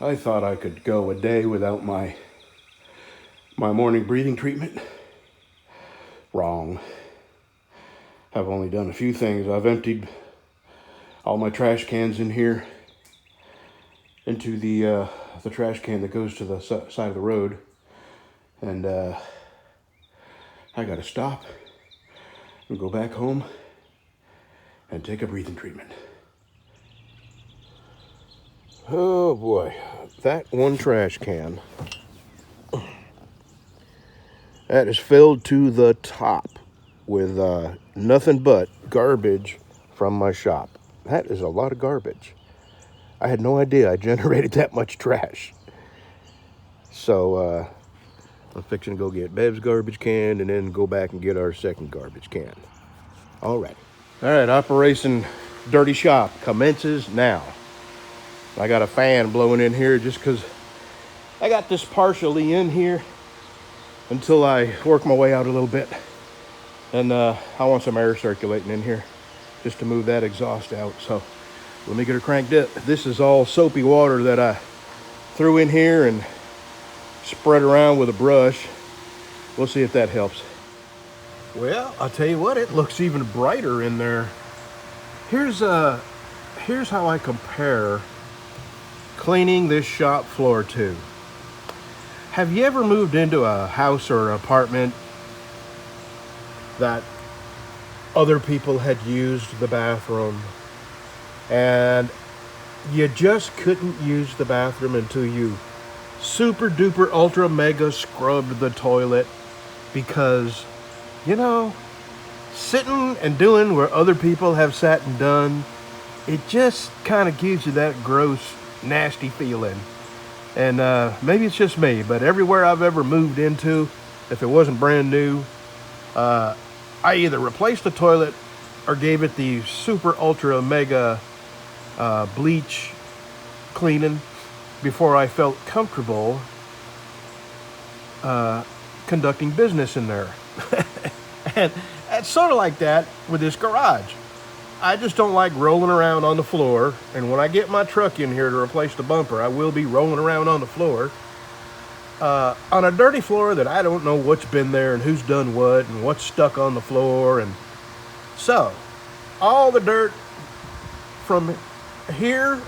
I thought I could go a day without my morning breathing treatment. Wrong. I've only done a few things. I've emptied all my trash cans in here into the trash can that goes to the side of the road, and I gotta stop and go back home and take a breathing treatment. Oh boy, that one trash can, that is filled to the top with nothing but garbage from my shop. That is a lot of garbage. I had no idea I generated that much trash. So I'm fixing to go get Bev's garbage can and then go back and get our second garbage can. All right. All right, Operation Dirty Shop commences now. I got a fan blowing in here just because I got this partially in here until I work my way out a little bit. And I want some air circulating in here just to move that exhaust out. So let me get her cranked up. This is all soapy water that I threw in here and spread around with a brush. We'll see if that helps. Well, I'll tell you what, it looks even brighter in there. Here's how I compare cleaning this shop floor to. Have you ever moved into a house or an apartment that other people had used the bathroom and you just couldn't use the bathroom until you super duper ultra mega scrubbed the toilet? Because, you know, sitting and doing where other people have sat and done, it just kind of gives you that gross, nasty feeling. And maybe it's just me, but everywhere I've ever moved into, if it wasn't brand new, I either replaced the toilet or gave it the super ultra mega bleach cleaning before I felt comfortable conducting business in there. And it's sort of like that with this garage. I just don't like rolling around on the floor, and when I get my truck in here to replace the bumper, I will be rolling around on the floor on a dirty floor that I don't know what's been there and who's done what and what's stuck on the floor. And so all the dirt from here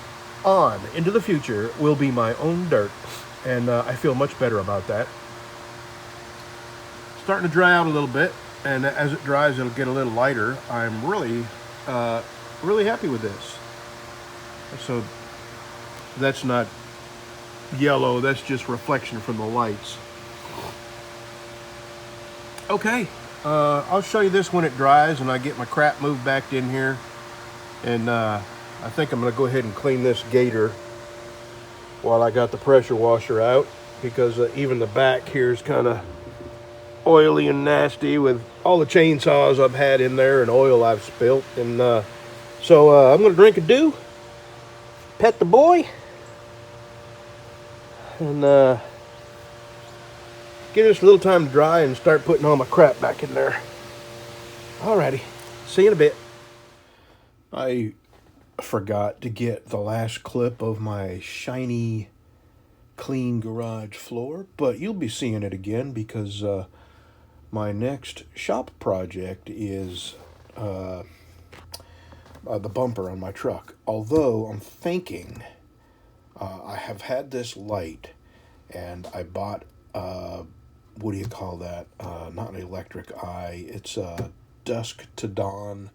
on into the future will be my own dirt, and I feel much better about that. Starting to dry out a little bit, and as it dries it'll get a little lighter. I'm really happy with this. So that's not yellow, that's just reflection from the lights. Okay, I'll show you this when it dries and I get my crap moved back in here. And I think I'm going to go ahead and clean this gator while I got the pressure washer out, because even the back here is kind of oily and nasty with all the chainsaws I've had in there and oil I've spilt. And so I'm going to drink a dew, pet the boy, and give this a little time to dry and start putting all my crap back in there. Alrighty, see you in a bit. I forgot to get the last clip of my shiny, clean garage floor, but you'll be seeing it again because my next shop project is the bumper on my truck. Although I'm thinking, I have had this light, and I bought what do you call that? Not an electric eye. It's a dusk to dawn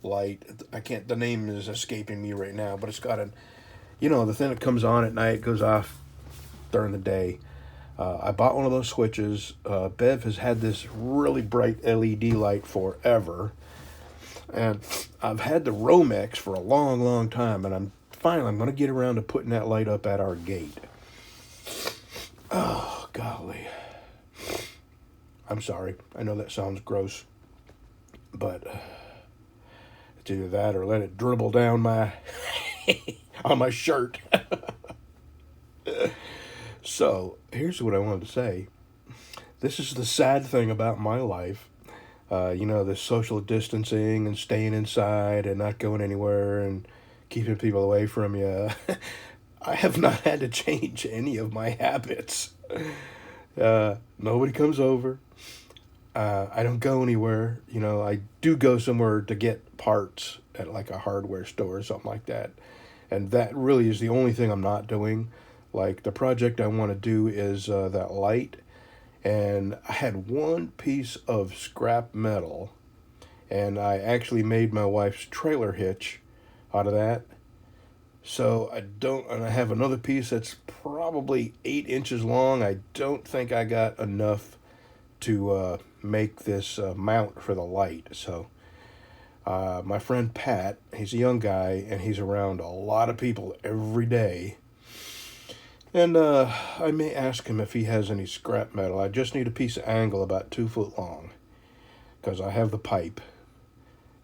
light. I can't. The name is escaping me right now, but it's got the thing that comes on at night, goes off during the day. I bought one of those switches. Bev has had this really bright LED light forever. And I've had the Romex for a long, long time. And I'm going to get around to putting that light up at our gate. Oh, golly. I'm sorry. I know that sounds gross. But it's either that or let it dribble down my on my shirt. So, here's what I wanted to say. This is the sad thing about my life. This social distancing and staying inside and not going anywhere and keeping people away from you. I have not had to change any of my habits. Nobody comes over. I don't go anywhere. You know, I do go somewhere to get parts at like a hardware store or something like that. And that really is the only thing I'm not doing. Like the project I want to do is that light. And I had one piece of scrap metal, and I actually made my wife's trailer hitch out of that. So I don't, and I have another piece that's probably 8 inches long. I don't think I got enough to make this mount for the light. So my friend Pat, he's a young guy, and he's around a lot of people every day. And I may ask him if he has any scrap metal. I just need a piece of angle about 2 foot long, because I have the pipe.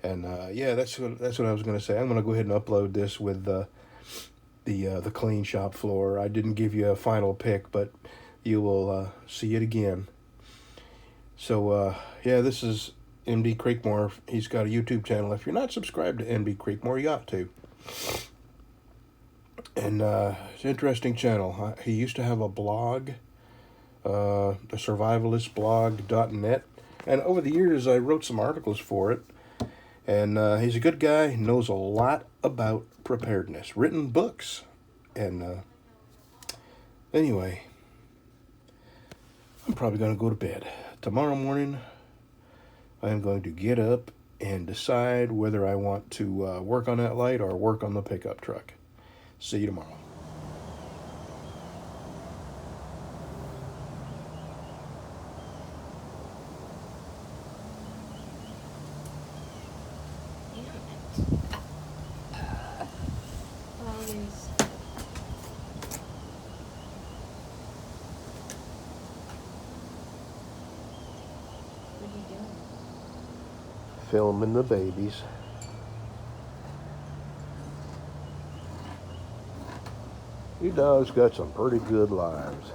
And yeah, that's what I was going to say. I'm going to go ahead and upload this with the clean shop floor. I didn't give you a final pick, but you will see it again. So yeah, this is MD Creekmore. He's got a YouTube channel. If you're not subscribed to MD Creekmore, you ought to. And it's an interesting channel. He used to have a blog, the survivalistblog.net. And over the years, I wrote some articles for it. And he's a good guy, knows a lot about preparedness, written books. And anyway, I'm probably going to go to bed. Tomorrow morning, I am going to get up and decide whether I want to work on that light or work on the pickup truck. See you tomorrow. Filming the babies. You dogs got some pretty good lives.